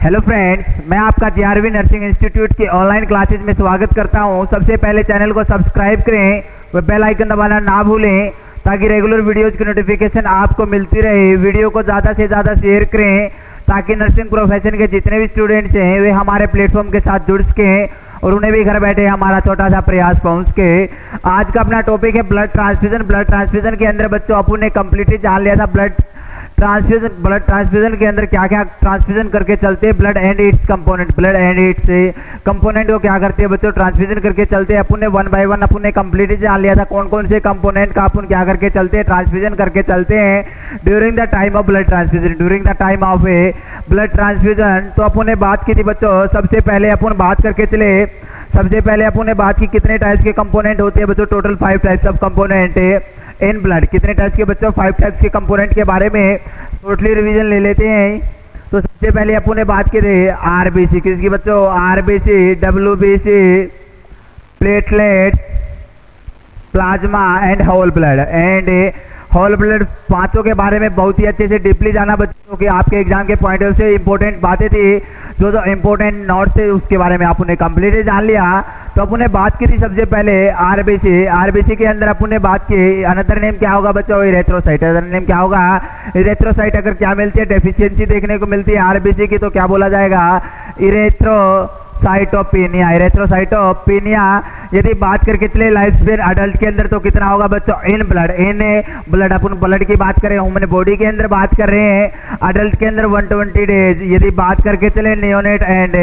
Hello friends, मैं आपका GRV nursing institute की ऑनलाइन क्लासेज में स्वागत करता हूं। सबसे पहले चैनल को सब्सक्राइब करें व बेल आइकन दबाना ना भूलें ताकि रेगुलर वीडियोज की नोटिफिकेशन आपको मिलती रहे। वीडियो को ज़्यादा से ज़्यादा शेयर करें ताकि नर्सिंग प्रोफेशन के जितने भी स्टूडेंट्स हैं वे हमारे प्लेटफॉर्म के साथ जुड़ सकें और उन्हें भी घर बैठे हमारा छोटा सा प्रयास पहुंच के। आज का अपना टॉपिक है ब्लड ट्रांसफ्यूजन। ब्लड ट्रांसफ्यूजन के अंदर बच्चों अपन ने कंप्लीटली जान लिया था ब्लड ट्रांसफ्यूजन के अंदर क्या क्या ट्रांसफ्यूजन करके चलते हैं। Blood and it's component, blood and it's component को क्या करते हैं बच्चों, ट्रांसफ्यूजन करके चलते हैं। अपन ने वन बाय वन अपन ने कंप्लीटली जान लिया था कौन कौन से कंपोनेंट का अपन क्या करके चलते हैं, ट्रांसफ्यूजन करके चलते हैं during the time of blood transfusion. During the time of a blood transfusion तो अपन ने बात की थी बच्चों। सबसे पहले अपन बात करके चले, सबसे पहले अपन ने बात की कितने टाइप्स के कंपोनेंट होते हैं बच्चों। Total 5 types of component in blood. कितने टाइप्स के बच्चों, 5 टाइप्स के कंपोनेंट के बारे में टोटली रिवीजन ले लेते हैं। तो सबसे पहले अपन ने बात की थी आरबीसी, किसकी बच्चों, RBC, WBC, platelet, plasma and whole blood. And whole blood पांचों के बारे में बहुत ही अच्छे से डीपली जाना बच्चों कि आपके एग्जाम के पॉइंट ऑफ से इंपॉर्टेंट बातें थी, जो इंपॉर्टेंट नोट्स थे उसके बारे में आपने कंप्लीटली जान लिया। तो अपन ने बात की थी सबसे पहले आरबीसी। आरबीसी के अंदर अपन ने बात की अनदर नेम क्या होगा बच्चों, इरेथ्रोसाइट। अनदर नेम क्या होगा, इरेथ्रोसाइट। अगर क्या मिलती है, डेफिशिएंसी देखने को मिलती है आरबीसी की, तो क्या बोला जाएगा, इरेथ्रोसाइटोपिनिया। इरेथ्रोसाइटोपिनिया यदि बात करके चले लाइफ स्पेन अडल्ट के अंदर तो कितना होगा बच्चों, in blood. In blood, upon blood की बात करें, ह्यूमन बॉडी के अंदर बात कर रहे हैं अडल्ट के अंदर 120 डेज। यदि बात करके चले नियोनेट एंड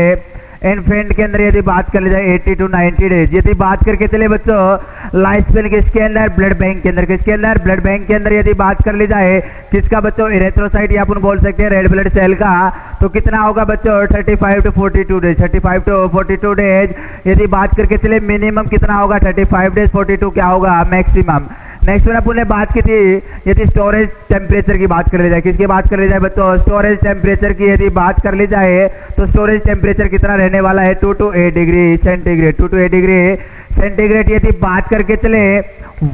इन्फेंट के अंदर यदि बात कर ली जाए 80 to 90 डेज। यदि बात करके चले बच्चों लाइफ स्पेन किसके अंदर, ब्लड बैंक के अंदर। किसके अंदर, ब्लड बैंक के अंदर यदि बात कर ली जाए किसका बच्चों, इरेथ्रोसाइट या अपन बोल सकते हैं रेड ब्लड सेल का, तो कितना होगा बच्चों, 35 to 42 डेज। 35 to 42 days. यदि बात करके चले मिनिमम कितना होगा, 35 डेज। 42 क्या होगा, मैक्सिमम। नेक्स्ट वन अपन ने बात की थी यदि स्टोरेज टेम्परेचर की बात कर ली जाए, किसकी बात कर ली जाए बच्चों, स्टोरेज टेम्परेचर की यदि बात कर ली जाए तो स्टोरेज टेम्परेचर कितना रहने वाला है, 2 to 8 degree centigrade. 2 to 8 degree centigrade. यदि बात करके चले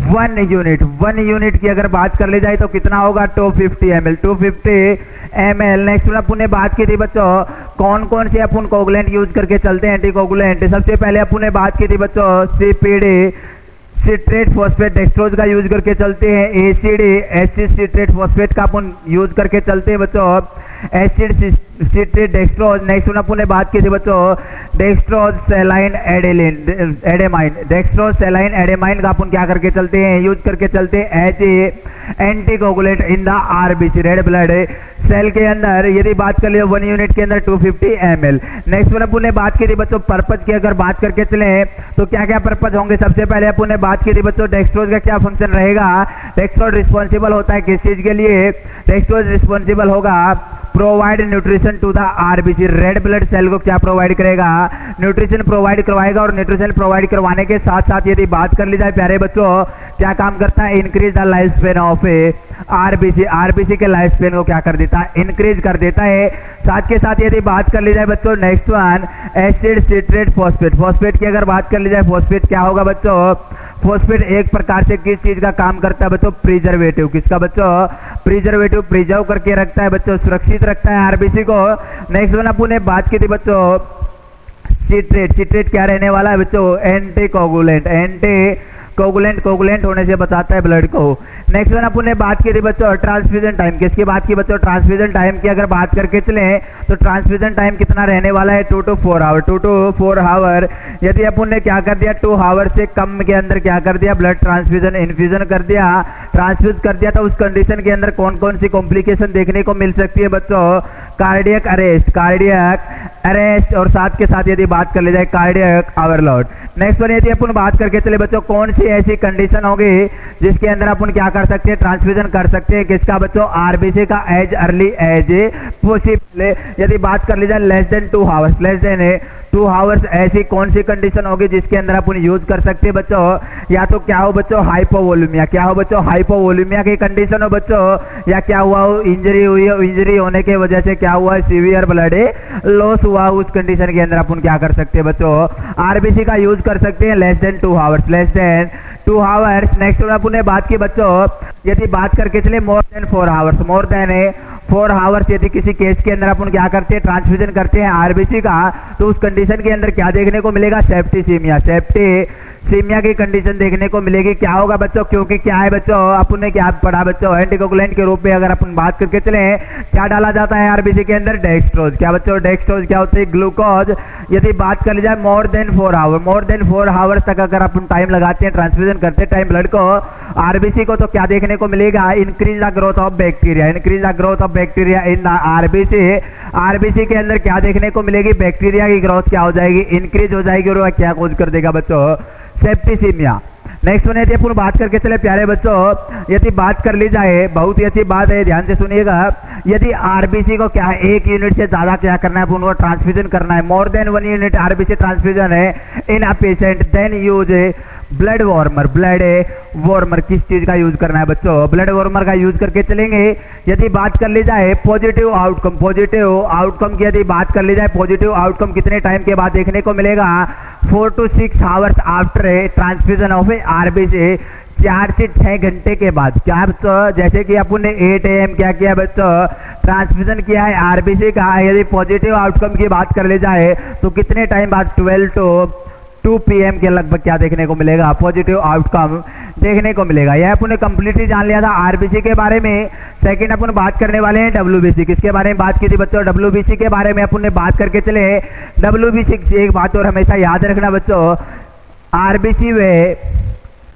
1 यूनिट की अगर बात कर ली जाए तो कितना होगा, 250 ml। 250 ml। नेक्स्ट अपन ने बात की थी बच्चों कौन कौन से अपन कोगुलेंट यूज करके चलते हैं, एंटीकोगुलेंट। सबसे पहले अपन ने बात की थी बच्चों सीपीडी, सिट्रेट फॉस्फेट डेक्सट्रोज का यूज करके चलते हैं। एसिड एसिड सिट्रेट फॉस्फेट का अपन यूज करके चलते हैं बच्चों, एसिड सिट्रेट डेक्सट्रोज। नेक्स्ट अपन ने बात की थी बच्चों डेक्सट्रोज सेलाइन एडेमाइन। डेक्सट्रोज सेलाइन एडेमाइन का अपन क्या करके चलते हैं, यूज करके चलते हैं as anticoagulant in the RBC red blood cell के अंदर। यदि बात कर लियो 1 यूनिट के अंदर 250 ml। नेक्स्ट वन अपन ने बात की थी बच्चों पर्पज की अगर बात करके चले तो क्या क्या पर्पज होंगे। सबसे पहले अपन ने बात की थी बच्चों डेक्सट्रोज का क्या फंक्शन रहेगा। डेक्सट्रोज रिस्पॉन्सिबल होता है किस चीज के लिए, डेक्सट्रोज रिस्पॉन्सिबल होगा provide nutrition to the RBC. Red blood cell को क्या प्रोवाइड करेगा, न्यूट्रिशन प्रोवाइड करवाएगा। और न्यूट्रिशन प्रोवाइड करवाने के साथ साथ यदि बात कर ली जाए प्यारे बच्चों क्या काम करता है, increase the life span of RBC. RBC के लाइफ स्पेन को क्या कर देता है, इंक्रीज कर देता है। साथ के साथ यदि बात कर ली जाए बच्चों next one acid citrate phosphate. Phosphate की अगर बात कर ली जाए, फॉस्फेट क्या होगा बच्चों, फॉस्फेट एक प्रकार से किस चीज का काम करता है बच्चों, प्रिजर्वेटिव। किसका बच्चों, प्रिजर्वेटिव। प्रिजर्व करके रखता है बच्चों, सुरक्षित रखता है आरबीसी को। नेक्स्ट वन अपन ने बात की थी बच्चों सिट्रेट। सिट्रेट क्या रहने वाला है बच्चों, एंटीकोगुलेंट। कोगुलेंट होने से बचाता है ब्लड को। नेक्स्ट वन अपन ने बात की थी बच्चों ट्रांसफ्यूजन टाइम। किसकी बात की बच्चों, ट्रांसफ्यूजन टाइम की अगर बात करके चले तो ट्रांसफ्यूजन टाइम कितना रहने वाला है, 2 to 4 आवर। 2 to 4 our. यदि अपन ने क्या कर दिया, 2 आवर से कम के अंदर क्या कर दिया, ब्लड ट्रांसफ्यूजन इन्फ्यूजन कर दिया, ट्रांसफ्यूज कर दिया, तो उस कंडीशन के अंदर कौन कौन सी कॉम्प्लिकेशन देखने को मिल सकती है बच्चों, कार्डियक अरेस्ट और साथ के साथ यदि बात कर ली जाए कार्डियक ओवरलोड। नेक्स्ट वन यदि अपन बात करके चले बच्चों कौन सी ऐसी कंडीशन होगी जिसके अंदर अपन क्या कर सकते हैं, ट्रांसफ्यूजन कर सकते हैं किसका बच्चों, आरबीसी का एज अर्ली एज पॉसिबल। यदि बात कर ली जाए less than 2 hours, less than 2 hours ऐसी कौन सी कंडीशन होगी जिसके अंदर अपन यूज कर सकते हैं बच्चों, या तो क्या हो बच्चों हाइपोवोल्यूमिया। क्या हो बच्चों, हाइपोवोल्यूमिया की कंडीशन हो बच्चों, या क्या हुआ हो इंजरी हुई हो, इंजरी होने की वजह से क्या हुआ, सीवियर ब्लड लॉस हुआ, उस कंडीशन के अंदर अपन क्या कर सकते हैं बच्चों, आरबीसी का यूज कर सकते हैं less than 2 hours, less than 2 hours. Next अपन ने बात की बच्चों यदि बात करके चले more than 4 hours, more than 4 hours यदि किसी केस के अंदर अपन क्या करते हैं, ट्रांसफ्यूजन करते हैं आरबीसी का, तो उस कंडीशन के अंदर क्या देखने को मिलेगा, सेप्टिसीमिया। सेप्टिसीमिया की कंडीशन देखने को मिलेगी। क्या होगा बच्चों, क्योंकि क्या है बच्चों, अपन ने क्या पढ़ा बच्चों, एंटीकोगुलेंट के रूप में अगर अपन बात करके चले, क्या डाला जाता है आरबीसी के अंदर, डेक्सट्रोज। क्या बच्चों, डेक्सट्रोज क्या होती है, ग्लूकोज। यदि बात कर ली जाए मोर देन 4 आवर्स तक अगर अपन टाइम लगाते हैं, ट्रांसफ्यूजन करते हैं टाइम ब्लड को, आरबीसी को, तो क्या देखने को मिलेगा, increase the growth of bacteria. Increase the growth of bacteria in the RBC. RBC के अंदर क्या देखने को मिलेगी, बैक्टीरिया की ग्रोथ क्या हो जाएगी, इंक्रीज हो जाएगी, और वह क्या खोज कर देगा बच्चों, सेप्टिसीमिया। नेक्स्ट वन यदि अपन बात करके चले प्यारे बच्चों, यदि बात कर ली जाए, बहुत ही अच्छी बात है, ध्यान से सुनिएगा, यदि आरबीसी को क्या है, 1 यूनिट से ज्यादा क्या करना है, अपन को ट्रांसफ्यूजन करना है, more than 1 unit RBC transfusion है in a patient, then use blood warmer. किस चीज का यूज करना है बच्चों, ब्लड वार्मर का यूज करके चलेंगे। यदि बात कर ली जाए पॉजिटिव आउटकम की यदि बात कर ली जाए, पॉजिटिव आउटकम कितने टाइम के बाद देखने को मिलेगा, 4 to 6 hours after transfusion of RBC, 4 से 6 घंटे के बाद। क्या बच्चों, जैसे कि अपन ने 8 AM क्या किया बच्चों, ट्रांसफ्यूजन किया है आरबीसी का, यदि पॉजिटिव आउटकम की बात कर ली जाए तो कितने टाइम बाद, 12 to 2 PM के लगभग क्या देखने को मिलेगा, पॉजिटिव आउटकम देखने को मिलेगा। यह अपन ने कंप्लीटली जान लिया था आरबीसी के बारे में। सेकंड अपन बात करने वाले हैं डब्ल्यूबीसी। किसके बारे में बात की थी बच्चों, डब्ल्यूबीसी के बारे में अपन ने बात करके चले। डब्ल्यूबीसी एक बात और हमेशा याद रखना बच्चों, आरबीसी वे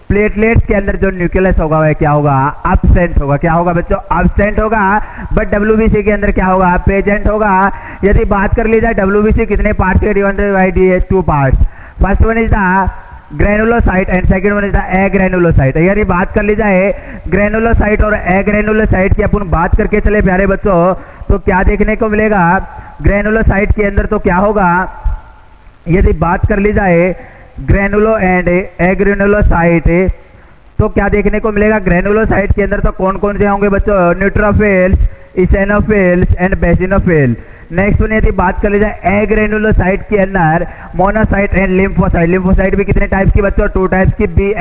प्लेटलेट्स के अंदर जो न्यूक्लियस होगा वह क्या होगा, एब्सेंट होगा। क्या होगा बच्चों, एब्सेंट होगा। बट डब्ल्यूबीसी के अंदर क्या होगा, प्रेजेंट होगा। यदि बात कर ली जाए डब्ल्यूबीसी कितने पार्ट के divided by 2 parts, first one is the granulocyte and second one is the agranulocyte. यदि बात कर ली जाए ग्रेनुलोसाइट और एग्रेनुलोसाइट की अपन बात करके चले प्यारे बच्चों, तो क्या देखने को मिलेगा, ग्रेनुलोसाइट के अंदर तो क्या होगा, यदि बात कर ली जाए ग्रेनुलो एंड एग्रेनुलोसाइट, तो क्या देखने को मिलेगा, ग्रेनुलोसाइट के अंदर तो कौन कौन से होंगे बच्चों, न्यूट्रोफिल्स, इसेनोफिल्स एंड बेसिनोफिल। नेक्स्ट वन यदि बात कर ली जाए एग्रेनुलोसाइट के अंदर मोनोसाइट एंड लिम्फोसाइट भी कितने टाइप्स की बच्चों, 2 टाइप्स की, B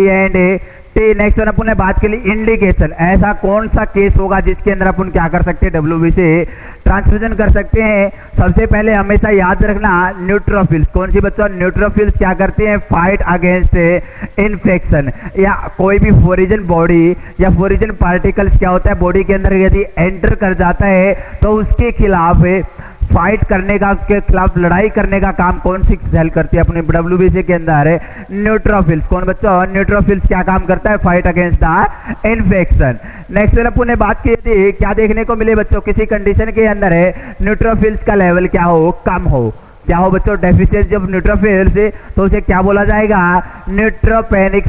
and T. Next one अपन ने बात की इंडिकेशन, ऐसा कौन सा केस होगा जिसके अंदर अपन क्या कर सकते हैं, डब्ल्यूबीसी ट्रांसफ्यूजन कर सकते हैं। सबसे पहले हमेशा याद रखना न्यूट्रोफिल्स, कौन सी बच्चों, न्यूट्रोफिल्स क्या करते हैं, फाइट अगेंस्ट इन्फेक्शन, या कोई भी फॉरिजन बॉडी या फॉरिजन पार्टिकल्स क्या होता है बॉडी के अंदर यदि एंटर कर जाता है, तो उसके खिलाफ फाइट करने का, उसके खिलाफ लड़ाई करने का काम कौन सी सेल करती है अपने डब्ल्यूबीसी के अंदर, न्यूट्रोफिल्स। कौन बच्चों, न्यूट्रोफिल्स क्या काम करता है, fight against the infection. Next अपन ने बात की थी, क्या देखने को मिले बच्चों, किसी कंडीशन के अंदर न्यूट्रोफिल्स का लेवल क्या हो, कम हो। क्या हो बच्चों, डेफिशिएंसी ऑफ न्यूट्रोफिल्स, तो उसे क्या बोला जाएगा, न्यूट्रोपेनिक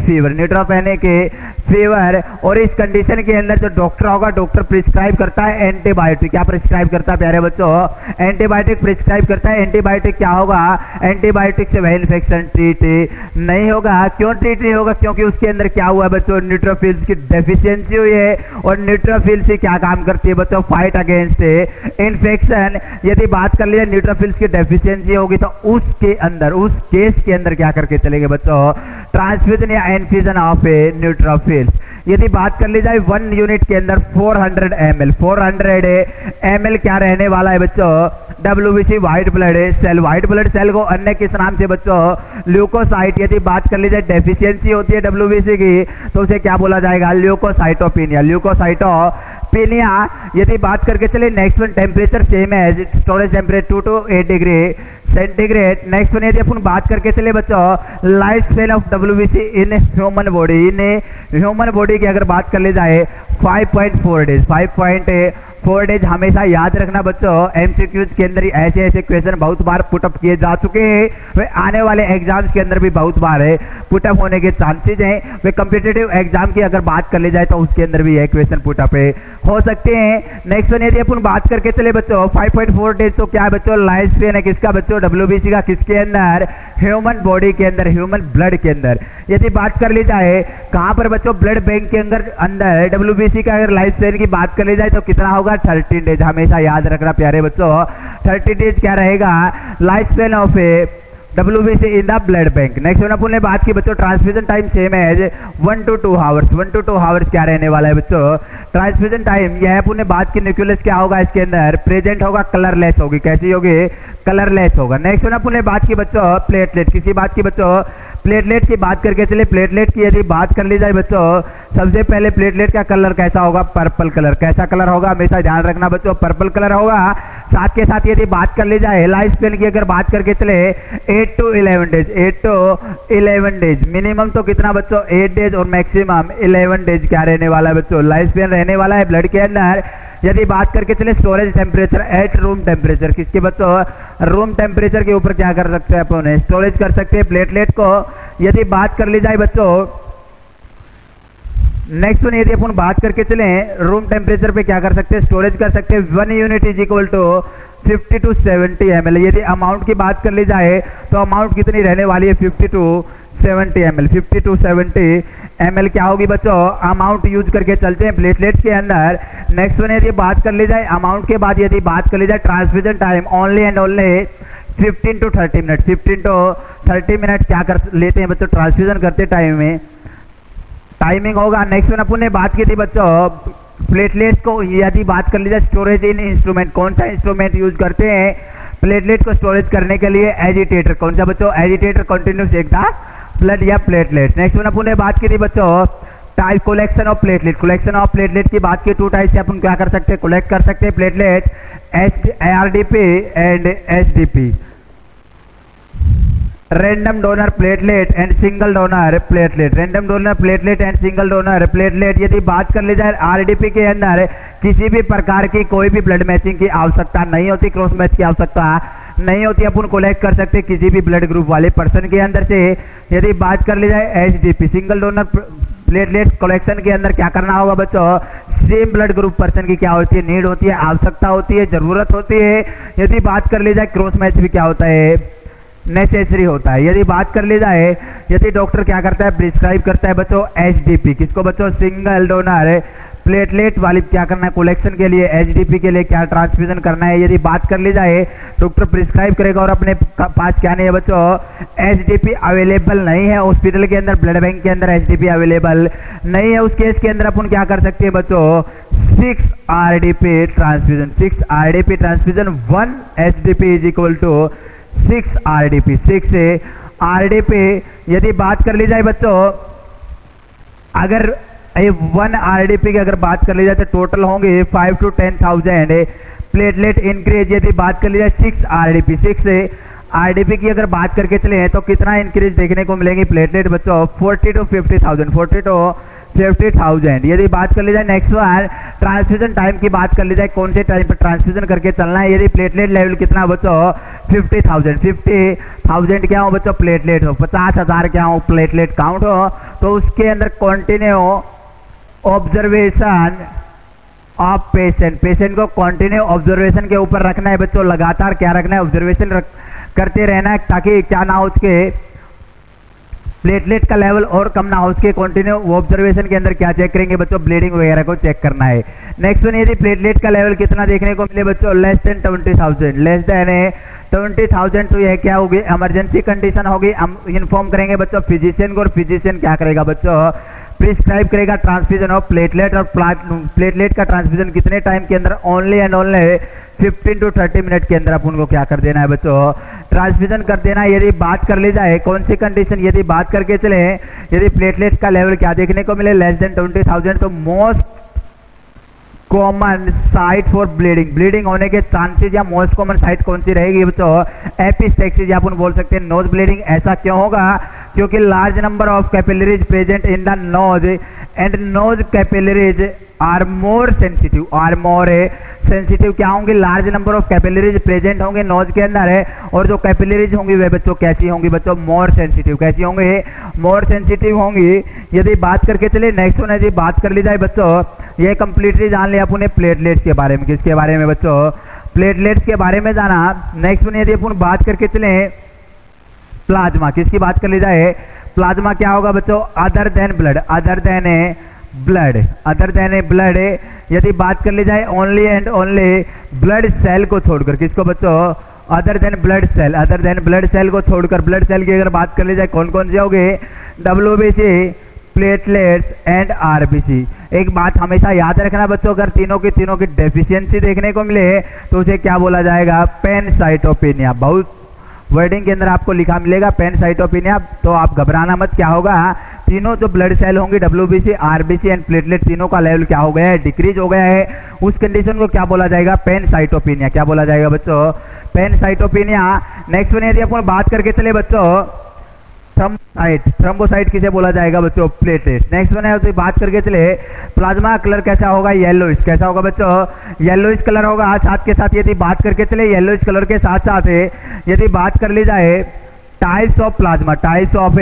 फीवर। और इस कंडीशन के अंदर जो डॉक्टर होगा, डॉक्टर प्रिस्क्राइब करता है एंटीबायोटिक। क्या प्रिस्क्राइब करता है प्यारे बच्चों, एंटीबायोटिक प्रिस्क्राइब करता है। एंटीबायोटिक क्या होगा, एंटीबायोटिक से वह इन्फेक्शन ट्रीट नहीं होगा। क्यों ट्रीट नहीं होगा, क्योंकि उसके अंदर क्या हुआ बच्चों, न्यूट्रोफिल्स की डेफिशिएंसी हुई है। और न्यूट्रोफिल्स से क्या काम करती है बच्चों, फाइट अगेंस्ट इन्फेक्शन। यदि बात कर लिया न्यूट्रोफिल्स की डेफिशिएंसी होगी, तो उसके अंदर, उस केस के अंदर क्या करके चलेंगे बच्चों, ट्रांसफ्यूजन या इन्फ्यूजन ऑफ न्यूट्रोफिल्स। यदि बात कर ली जाए 1 यूनिट के अंदर 400 ml क्या रहने वाला है बच्चों, डब्ल्यूबीसी व्हाइट ब्लड सेल को अन्य किस नाम से बच्चों, ल्यूकोसाइट। यदि बात कर ली जाए डेफिशिएंसी होती है डब्ल्यूबीसी की, तो उसे क्या बोला जाएगा, ल्यूकोसाइटोपिनिया। यदि बात करके चले नेक्स्ट वन, टेम्परेचर सेम है, storage temperature 2 to 8 degree centigrade. Next one यदि अपन बात करके चले बच्चों, life span of WBC in human body की अगर बात कर ली जाए 5.4 डेज। हमेशा याद रखना बच्चों, एमसीक्यूज के अंदर ऐसे क्वेश्चन बहुत बार पुटअप किए जा चुके हैं, वे आने वाले एग्जाम्स के अंदर भी बहुत बार पुटअप होने के चांसेस हैं। वे कॉम्पिटिटिव एग्जाम की अगर बात कर ली जाए तो उसके अंदर भी यह क्वेश्चन पुटअप हो सकते हैं। नेक्स्ट वन यदि अपन बात करके चले बच्चों, 5.4 डेज, तो क्या है बच्चों, लाइफ स्पेन है किसका बच्चों, डब्ल्यूबीसी का, किसके अंदर, ह्यूमन बॉडी के अंदर, ह्यूमन ब्लड के अंदर। यदि बात कर ली जाए कहां पर बच्चों, ब्लड बैंक के अंदर डब्ल्यूबीसी का अगर लाइफ स्पेन की बात कर ली जाए तो कितना होगा, 30 डेज। हमेशा याद रखना प्यारे बच्चों, 30 डेज क्या रहेगा, life span of WBC in the blood bank. Next अपन ने बात की बच्चों, ट्रांसफ्यूजन टाइम सेम है 1 to 2 आवर्स क्या रहने वाला है बच्चों, ट्रांसफ्यूजन टाइम यह अपन ने बात की न्यूक्लियस क्या होगा इसके अंदर प्रेजेंट होगा, कलरलेस होगी। कैसी होगी? कलरलेस होगा। नेक्स्ट वन अपन ने बात की बच्चों प्लेटलेट, किसी बात की बच्चों प्लेटलेट की बात करके चले। प्लेटलेट की यदि बात कर ली जाए बच्चों, सबसे पहले प्लेटलेट का कलर कैसा होगा? Purple colour. कैसा कलर होगा? हमेशा ध्यान रखना बच्चों, पर्पल कलर होगा। साथ के साथ यदि बात कर ली जाए लाइफ स्पेन की, अगर बात करके चले 8 to 11 days, 8 to 11 days, minimum तो कितना बच्चों 8 डेज और मैक्सिमम 11 डेज क्या रहने वाला है बच्चों? लाइफ स्पेन रहने वाला है ब्लड के अंदर। यदि बात करके चले storage temperature at room temperature, किसके बच्चों? रूम टेम्परेचर के ऊपर क्या कर सकते हैं अपन? स्टोरेज कर सकते हैं प्लेटलेट को। यदि बात कर ली जाए बच्चों नेक्स्ट वन, यदि अपन बात करके चले रूम टेम्परेचर पे क्या कर सकते हैं? स्टोरेज कर सकते हैं। 1 unit is equal to 50 to 70 ml। यदि अमाउंट की बात कर ली जाए तो अमाउंट कितनी रहने वाली है? 50 to 70 ml। 50 to 70 ml क्या होगी बच्चों? अमाउंट यूज करके चलते हैं प्लेटलेट्स के अंदर। नेक्स्ट वन, यदि बात कर ली जाए अमाउंट के बाद यदि बात कर ली जाए transfusion time only and only 15 to 30 minute. 15 to 30 minute क्या कर लेते हैं बच्चों ट्रांसफ्यूजन करते टाइम में, टाइमिंग होगा। नेक्स्ट वन अपन ने बात की थी बच्चों प्लेटलेट्स को यदि बात कर ली जाए स्टोरेज इन इंस्ट्रूमेंट, कौन सा इंस्ट्रूमेंट यूज करते हैं प्लेटलेट को स्टोरेज करने के लिए? एजिटेटर। कौन सा बच्चों? एजिटेटर कंटिन्यूस एक था ब्लड या प्लेटलेट। नेक्स्ट वन अपन ने बात की थी बच्चों type collection of platelet. Collection of platelet की बात की, 2 टाइप से अपन क्या कर सकते हैं? कलेक्ट कर सकते हैं platelet, ARDP and SDP, random donor platelet and single donor platelet. Random donor platelet and single donor platelet यदि बात कर ली जाए RDP के अंदर किसी भी प्रकार की कोई भी ब्लड मैचिंग की आवश्यकता नहीं होती, क्रॉस मैच की आवश्यकता नहीं होती, अपन कलेक्ट कर सकते किसी भी ब्लड ग्रुप वाले पर्सन के अंदर से। यदि बात कर ली जाए SDP single donor platelet collection के अंदर क्या करना होगा बच्चों? सेम ब्लड ग्रुप पर्सन की क्या होती है? नीड होती है, आवश्यकता होती है, जरूरत होती है। यदि बात कर ली जाए क्रॉस मैच भी क्या होता है? नेसेसरी होता है। यदि बात कर ली जाए यदि डॉक्टर क्या करता है? प्रिस्क्राइब करता है बच्चों SDP, किसको बच्चों? सिंगल डोनर प्लेटलेट वाली क्या करना है कलेक्शन के लिए, SDP के लिए क्या ट्रांसफ्यूजन करना है। यदि बात कर ली जाए डॉक्टर प्रिस्क्राइब करेगा और अपने पास क्या नहीं है बच्चों SDP अवेलेबल नहीं है, हॉस्पिटल के अंदर ब्लड बैंक के अंदर SDP अवेलेबल नहीं है, उस केस के अंदर अपन क्या कर सकते हैं बच्चों 6 RDP transfusion. 6 RDP transfusion 1 SDP is equal to 6 RDP। 6 RDP यदि बात कर ली जाए बच्चों अगर 1 RDP की अगर बात कर ली जाए तो टोटल होंगे 5 to 10,000 प्लेटलेट इंक्रीज। यदि बात कर ली जाए 6 RDP, 6 RDP की अगर बात करके चले तो कितना इंक्रीज देखने को मिलेंगे प्लेटलेट बच्चों 40 to 50,000, 40 to 50,000। यदि बात कर ली जाए नेक्स्ट वन ट्रांसफ्यूजन टाइम की बात कर ली जाए, कौन से टाइम पर ट्रांसफ्यूजन करके चलना है। यदि प्लेटलेट लेवल कितना बच्चों 50,000, 50,000 क्या हो बच्चों प्लेटलेट हो, 50,000 क्या हो प्लेटलेट काउंट हो, तो उसके अंदर continue observation of patient, patient को कंटिन्यू ऑब्जर्वेशन के ऊपर रखना है बच्चों, लगातार क्या रखना है ऑब्जर्वेशन करते रहना है ताकि क्या ना हो उसके प्लेटलेट का लेवल और कम ना हो, उसके कंटिन्यू ऑब्जर्वेशन के अंदर क्या चेक करेंगे बच्चों ब्लीडिंग वगैरह को चेक करना है। नेक्स्ट वन यदि प्लेटलेट का लेवल कितना देखने को मिले बच्चों लेस देन 20,000, लेस देन 20,000 तो यह क्या होगी इमरजेंसी कंडीशन होगी। हम इन्फॉर्म करेंगे बच्चों फिजिशियन को और फिजिशियन क्या करेगा बच्चों प्रिस्क्राइब करेगा ट्रांसफ्यूजन ऑफ प्लेटलेट और प्लेटलेट का ट्रांसफ्यूजन कितने टाइम के अंदर only and only 15 to 30 minute के अंदर अपन को क्या कर देना है बच्चों ट्रांसफ्यूजन कर देना है। यदि बात कर ली जाए कौन सी कंडीशन यदि बात करके चले यदि प्लेटलेट का लेवल क्या देखने को मिले लेस देन 20,000 तो most common site for bleeding, bleeding होने के चांसेस या मोस्ट कॉमन साइट कौन सी रहेगी बच्चों एपिस्टेक्सिस या अपन बोल सकते हैं नोज ब्लीडिंग। ऐसा क्यों होगा क्योंकि large number of capillaries present in the nose and nose capillaries are more sensitive, are more sensitive क्या होंगे large number of capillaries present होंगे नोज के अंदर है और जो कैपिलरीज होंगी वे बच्चों कैसी होंगी बच्चों मोर सेंसिटिव, कैसी होंगी मोर सेंसिटिव होंगी। यदि बात करके चले नेक्स्ट वन यदि बात कर ली जाए बच्चों ये कंप्लीटली जान लिया अपने प्लेटलेट्स के बारे में, किसके बारे में बच्चों प्लेटलेट्स के बारे में जाना। नेक्स्ट वन यदि अपन बात करके चले प्लाज्मा, किसकी बात कर ली जाए प्लाज्मा क्या होगा बच्चों other than blood, other than blood, other than blood. यदि बात कर ली जाए only and only blood cell को छोड़कर, किसको बच्चों other than blood cell, other than blood cell को छोड़कर ब्लड सेल की अगर बात कर ली जाए कौन कौन से होंगे WBC प्लेटलेट्स एंड RBC। एक बात हमेशा याद रखना बच्चों, अगर तीनों की डेफिशिएंसी देखने को मिले तो उसे क्या बोला जाएगा, पैनसाइटोपेनिया। बहुत वर्डिंग के अंदर आपको लिखा मिलेगा पैनसाइटोपेनिया, तो आप घबराना मत। क्या होगा, तीनों जो ब्लड सेल होंगे WBC, RBC एंड प्लेटलेट, तीनों का लेवल क्या हो गया है, डिक्रीज हो गया है। उस कंडीशन को क्या बोला जाएगा, पैनसाइटोपेनिया। क्या बोला जाएगा बच्चों, पैनसाइटोपेनिया। नेक्स्ट वन यदि अपन बात करके चले बच्चों, थ्रोम्बोसाइट किसे बोला जाएगा बच्चों, प्लेटलेट। नेक्स्ट वन है तो बात करके चले, प्लाज्मा कलर कैसा होगा, येलोइश। कैसा होगा बच्चों, येलोइश कलर होगा। साथ के साथ यदि बात करके चले येलोइश कलर के साथ साथ यदि बात कर ली जाए types of plasma, types of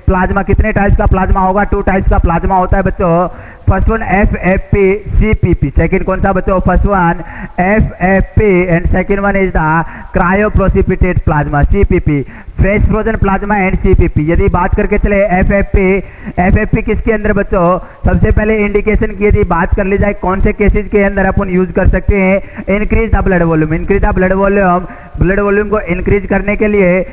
plasma, कितने टाइप्स का प्लाज्मा होगा, 2 टाइप्स का प्लाज्मा होता है बच्चों। First one FFP CPP, second कौन सा बच्चों, first one FFP and second one is the cryoprecipitate plasma CPP, fresh frozen plasma and CPP। यदि बात करके चले FFP किसके अंदर बच्चों, सबसे पहले इंडिकेशन की यदि बात कर ली जाए कौन से केसेस के अंदर अपन यूज कर सकते हैं, increase the blood volume. Increase the blood volume, blood volume को इंक्रीज करने के लिए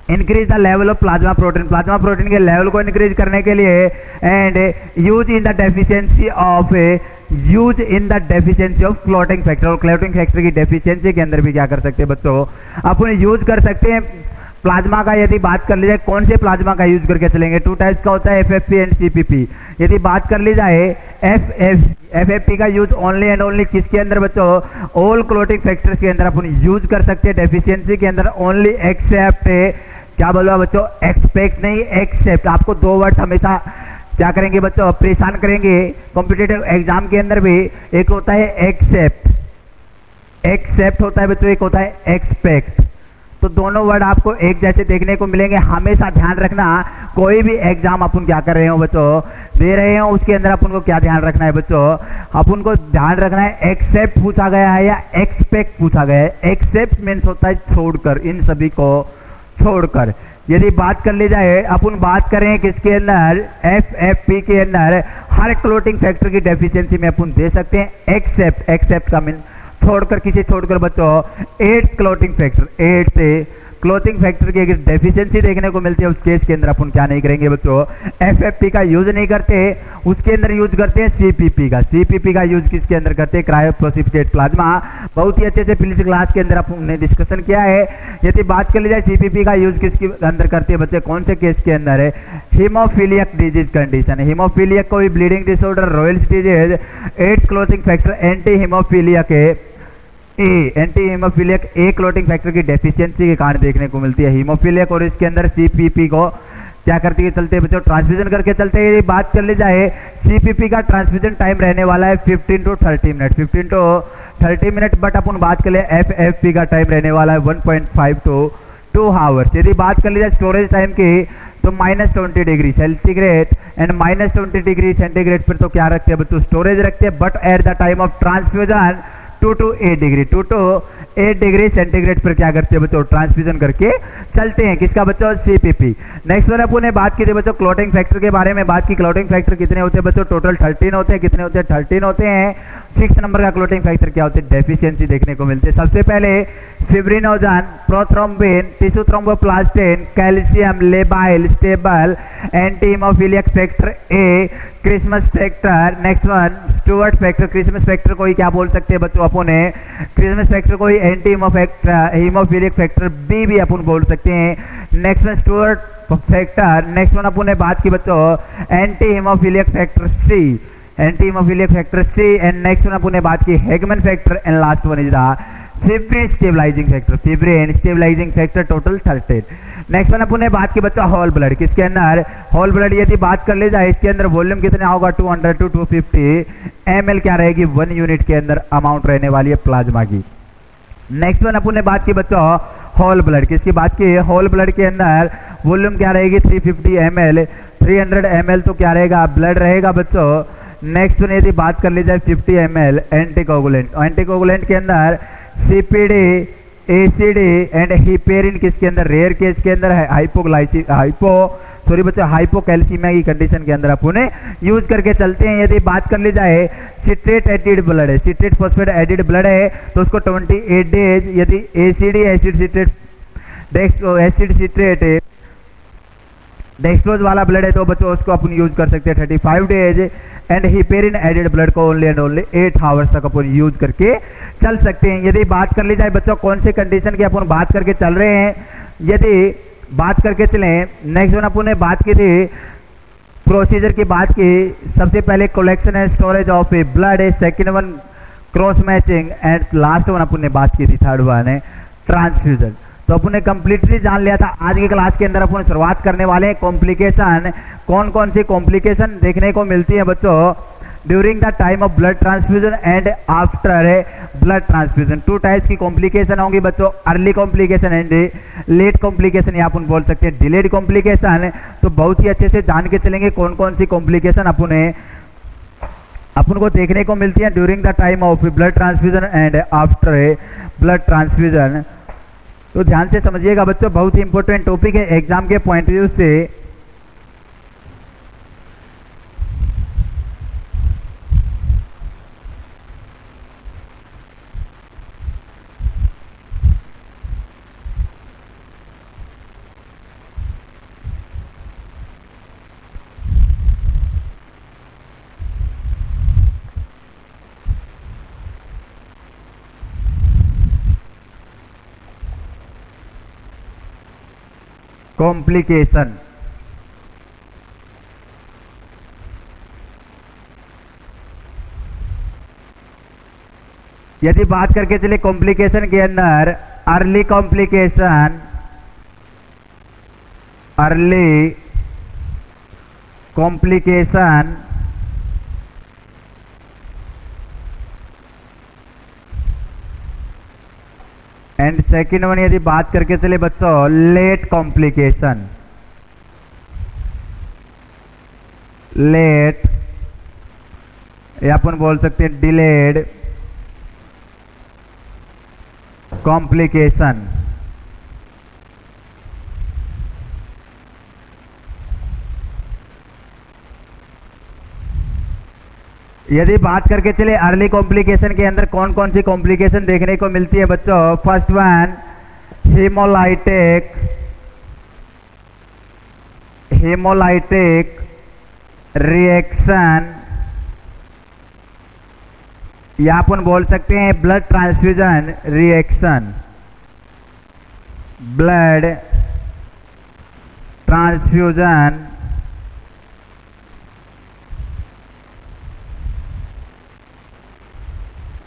increase the level of plasma protein, plasma protein के लेवल को इंक्रीज करने के लिए, and use in the deficiency of clotting factor. और क्लॉटिंग फैक्टर की डेफिशिएंसी के अंदर भी क्या कर सकते हैं बच्चों, अपन यूज कर सकते हैं प्लाज्मा का। यदि बात कर ली जाए कौन से प्लाज्मा का यूज करके चलेंगे, 2 टाइप्स का होता है FFP एंड CPP। यदि बात कर ली जाए FFP का यूज ओनली एंड ओनली किसके अंदर बच्चों, ऑल क्लॉटिंग फैक्टर्स के अंदर अपन यूज कर सकते हैं डेफिशिएंसी के अंदर, ओनली एक्सेप्ट, क्या बोला बच्चों, एक्सपेक्ट नहीं एक्सेप्ट। आपको 2 वर्ड हमेशा क्या करेंगे बच्चों, परेशान करेंगे कॉम्पिटिटिव एग्जाम के अंदर भी। एक होता है एक्सेप्ट होता है बच्चों, एक होता है एक्सपेक्ट। तो दोनों वर्ड आपको एक जैसे देखने को मिलेंगे। हमेशा ध्यान रखना, कोई भी एग्जाम अपन क्या कर रहे हो बच्चों, दे रहे हो, उसके अंदर अपन को क्या ध्यान रखना है बच्चों, अपन को ध्यान रखना है एक्सेप्ट पूछा गया है या एक्सपेक्ट पूछा गया है। एक्सेप्ट मीन्स होता है छोड़कर, इन सभी को छोड़कर। यदि बात कर ली जाए, अपन बात करें किसके अंदर, FFP के अंदर हर क्लोटिंग फैक्टर की डेफिशिएंसी में अपन दे सकते हैं एक्सेप्ट का मीन छोड़कर, किसे छोड़कर बच्चों, 8 क्लोटिंग फैक्टर, 8 से क्लोथिंग फैक्टर की अगर डेफिशिएंसी देखने को मिलती है उस केस के अंदर अपन क्या नहीं करेंगे बच्चों, FFP का यूज नहीं करते, उसके अंदर यूज करते हैं CPP का। CPP का यूज किसके अंदर करते हैं, क्रायोप्रोसिपिटेट प्लाज्मा। बहुत ही अच्छे से पिछली क्लास के अंदर हमने डिस्कशन किया है। यदि बात कर ली जाए CPP का यूज किसके अंदर करते हैं बच्चे, कौन से केस के अंदर है, हीमोफीलियक डिजीज कंडीशन। हीमोफीलियक कोई bleeding disorder, royals disease, 8 clotting factor anti haemophiliac anti haemophiliac A clotting factor की डेफिशिएंसी के कारण देखने को मिलती है हीमोफीलियक। और इसके अंदर CPP को क्या करती है, चलते बच्चों ट्रांसफ्यूजन करके चलते हैं। बात कर ली जाए CPP का ट्रांसफ्यूजन टाइम रहने वाला है 15 to 30 minute, 15 to 30 minute. But अपन बात कर ले FFP का टाइम रहने वाला है 1.5 to 2 आवर्स। यदि बात कर ली जाए स्टोरेज टाइम की तो -20 degree centigrade and -20 degree centigrade पर तो क्या रखते हैं बच्चों, स्टोरेज रखते हैं। But at the time of transfusion 2 to 8 degree centigrade पर क्या करते हैं बच्चों, ट्रांसफ्यूजन करके चलते हैं। किसका बच्चों, CPP। नेक्स्ट वन अपन ने बात की थी बच्चों क्लोटिंग फैक्टर के बारे में बात की। क्लोटिंग फैक्टर कितने होते हैं बच्चों, टोटल 13 होते हैं। कितने होते हैं, 13 होते हैं। 6 नंबर का क्लोटिंग फैक्टर क्या होते हैं, डेफिशिएंसी देखने को मिलती है। सबसे पहले fibrinogen, prothrombin, tissue thromboplastin, calcium, labile, stable, anti haemophiliac factor A, Christmas factor. Next one Stuart factor. Christmas factor को ही क्या बोल सकते हैं बच्चों अपन ने, क्रिसमस फैक्टर को ही एंटी हीमोफीलियक फैक्टर बी भी अपन बोल सकते हैं। Next one Stuart factor. Next one अपन ने बात की बच्चों anti haemophiliac factor C, anti haemophiliac factor C. And next one अपन ने बात की Hageman factor. And last one is the fibrin stabilising factor, fibrin stabilising factor, total 13। Next one अपन ने बात की बच्चों होल ब्लड। किसके अंदर, होल ब्लड। यदि बात कर ले जाए इसके अंदर वॉल्यूम कितना होगा, 200 to 250 ml क्या रहेगी, 1 यूनिट के अंदर अमाउंट रहने वाली है प्लाज्मा की। नेक्स्ट वन अपन ने बात की बच्चों होल ब्लड। किसकी बात की, होल ब्लड के अंदर वॉल्यूम क्या रहेगी, 350 ml, 300 ml तो क्या रहेगा, ब्लड रहेगा बच्चों। नेक्स्ट वन यदि बात कर ली जाए 50 ml एंटीकोगुलेंट। एंटीकोगुलेंट के अंदर CPD, ACD एंड हिपेरिन किसके अंदर, रेयर केस के अंदर है हाइपोकैल्सीमिया की कंडीशन के अंदर अपन यूज करके चलते हैं। यदि बात कर ली जाए सिट्रेट एसिड ब्लड है, सिट्रेट फॉस्फेट एसिड ब्लड है तो उसको 28 डेज, यदि एसिड सिट्रेट डेक्सट्रोज वाला ब्लड है तो बच्चों उसको अपन यूज कर सकते हैं 35 days, and heparin added blood को ओनली एंड ओनली 8 आवर्स तक अपन यूज करके चल सकते हैं। यदि बात कर ली जाए बच्चों कौन से कंडीशन की अपन बात करके चल रहे हैं, यदि बात करके चले नेक्स्ट वन अपन ने बात की थी प्रोसीजर की बात की, सबसे पहले collection and storage of a blood है, second one cross matching, and last one अपन ने बात की थी थर्ड वन है ट्रांसफ्यूजन। तो अपन ने कंप्लीटली जान लिया था। आज की क्लास के अंदर अपन शुरुआत करने वाले हैं कॉम्प्लिकेशन, कौन कौन सी कॉम्प्लिकेशन देखने को मिलती है बच्चों during the time of blood transfusion and after blood transfusion. 2 types की कॉम्प्लिकेशन होंगी बच्चों, early complication and let complication, या अपन बोल सकते हैं डिलेड कॉम्प्लिकेशन। तो बहुत ही अच्छे से जान के चलेंगे कौन कौन सी कॉम्प्लिकेशन अपन को देखने को मिलती है during the time of blood transfusion and after blood transfusion. तो ध्यान से समझिएगा बच्चों, बहुत ही इंपॉर्टेंट टॉपिक है एग्जाम के पॉइंट ऑफ व्यू से। कॉम्प्लिकेशन, यदि बात करके चले कॉम्प्लिकेशन के अंदर early complication, early complication, and second one यदि बात करके चले बच्चों लेट कॉम्प्लिकेशन, लेट या अपन बोल सकते हैं डिलेड कॉम्प्लिकेशन। यदि बात करके चले अर्ली कॉम्प्लिकेशन के अंदर कौन कौन सी कॉम्प्लिकेशन देखने को मिलती है बच्चों, फर्स्ट वन हेमोलाइटिक रिएक्शन, या अपन बोल सकते हैं blood transfusion reaction, blood transfusion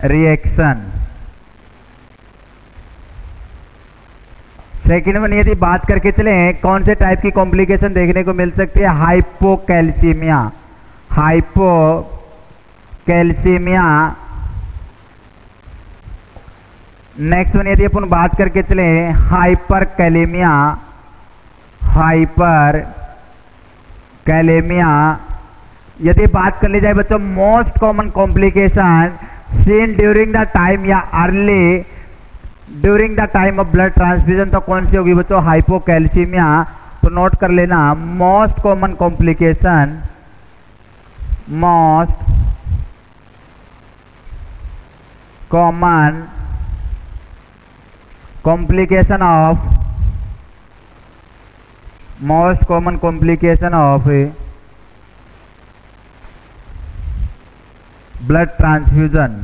reaction. Second one यदि बात करके चले कौन से टाइप की कॉम्प्लिकेशन देखने को मिल सकती है, हाइपोकैल्सीमिया, हाइपोकैल्सीमिया। नेक्स्ट वन यदि अपन बात करके चले हाइपरकैलेमिया, हाइपरकैलेमिया। यदि बात कर ली जाए बच्चों most common complication seen during the time या early during the time of blood transfusion, तो कौन सी होगी बच्चों, हाइपोकैल्सीमिया। तो नोट कर लेना most common complication, most common complication of, most common complication of blood transfusion.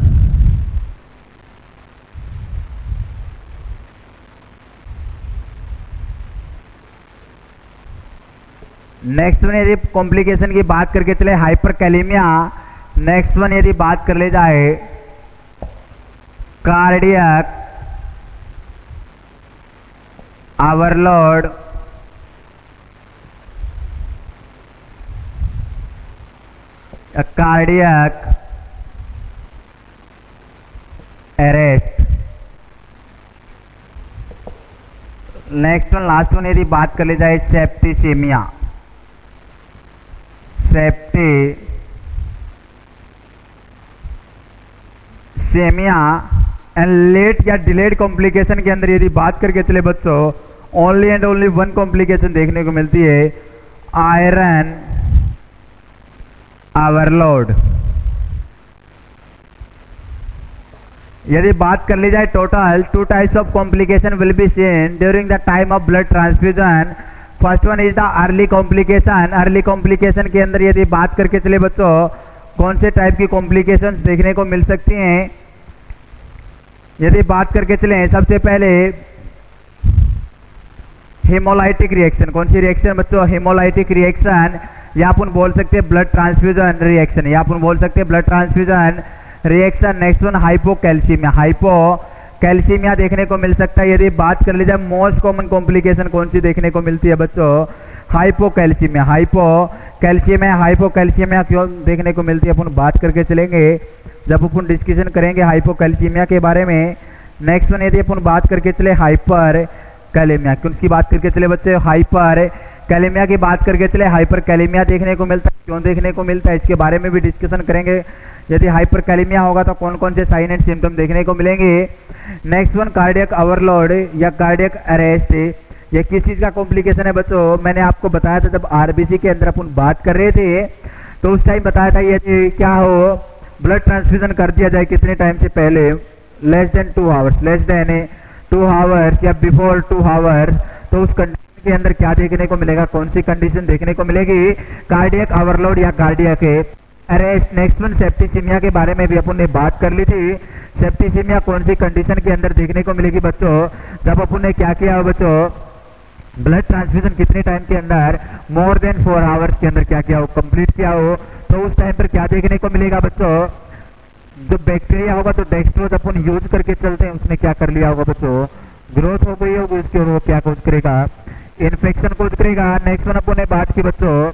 Next one यदि complication की बात करके चले हाइपरकैलेमिया। नेक्स्ट वन यदि बात कर ले जाए cardiac overload, cardiac arrest. Next one last one यदि बात कर ली जाए सेप्टिसेमिया, सेप्टिसेमिया एंड लेट या डिलेड कॉम्प्लिकेशन के अंदर यदि बात करके चले बच्चों only and only one complication देखने को मिलती है, आयरन ओवरलोड। यदि बात कर ली जाए total 2 types of complication will be seen during the time of blood transfusion. First one is the early complication. Early complication के अंदर यदि बात करके चले बच्चों, कौन से टाइप की कॉम्प्लिकेशन देखने को मिल सकती हैं? यदि बात करके चले सबसे पहले हेमोलाइटिक रिएक्शन। कौन सी रिएक्शन बच्चों? हेमोलाइटिक रिएक्शन, या अपन बोल सकते हैं ब्लड ट्रांसफ्यूजन रिएक्शन, या अपन बोल सकते हैं blood transfusion reaction. Next one hypocalcaemia. Hypocalcaemia देखने को मिल सकता है। यदि बात कर ली जाए मोस्ट कॉमन कॉम्प्लिकेशन कौन सी देखने को मिलती है बच्चों? हाइपोकैल्सीमिया। हाइपोकैल्सीमिया क्यों देखने को मिलती है अपन बात करके चलेंगे जब अपन डिस्कशन करेंगे हाइपोकैल्सीमिया के बारे में। नेक्स्ट वन यदि अपन बात करके चले हाइपर कैलेमिया, किसकी बात करके चले बच्चे? हाइपर कैलेमिया की बात करके चले। हाइपर कैलेमिया देखने को मिलता है, क्यों देखने को मिलता है इसके बारे में भी डिस्कशन करेंगे। यदि हाइपर कैलेमिया होगा तो कौन कौन से साइन एंड सिम्टम देखने को मिलेंगे। नेक्स्ट वन कार्डियक ओवरलोड या कार्डियक अरेस्ट, ये किस चीज का कॉम्प्लिकेशन है बच्चों? मैंने आपको बताया था जब आरबीसी के अंदर अपन बात कर रहे थे तो उस टाइम बताया था यदि क्या हो, ब्लड ट्रांसफ्यूजन कर दिया जाए कितने टाइम से पहले, लेस देन 2 आवर्स या बिफोर 2 आवर्स, तो उस कंडीशन के अंदर क्या देखने को मिलेगा? कौन सी कंडीशन देखने को मिलेगी? कार्डियक ओवरलोड या cardiac arrest. Next one septicaemia के बारे में भी अपन ने बात कर ली थी। सेप्टिसीमिया कौन सी कंडीशन के अंदर देखने को मिलेगी बच्चों? जब अपन ने क्या किया हो बच्चों? ब्लड ट्रांसफ्यूजन कितने टाइम के अंदर? मोर देन 4 आवर्स के अंदर क्या किया हो? कंप्लीट किया हो। तो उस टाइम पर क्या देखने को मिलेगा बच्चों? जो बैक्टीरिया होगा तो डेक्सट्रोज अपन यूज करके चलते हैं, उसने क्या कर लिया होगा बच्चों? ग्रोथ हो गई होगी उसकी और वो क्या कोज करेगा? इन्फेक्शन कोज करेगा। नेक्स्ट वन अपन ने बात की बच्चों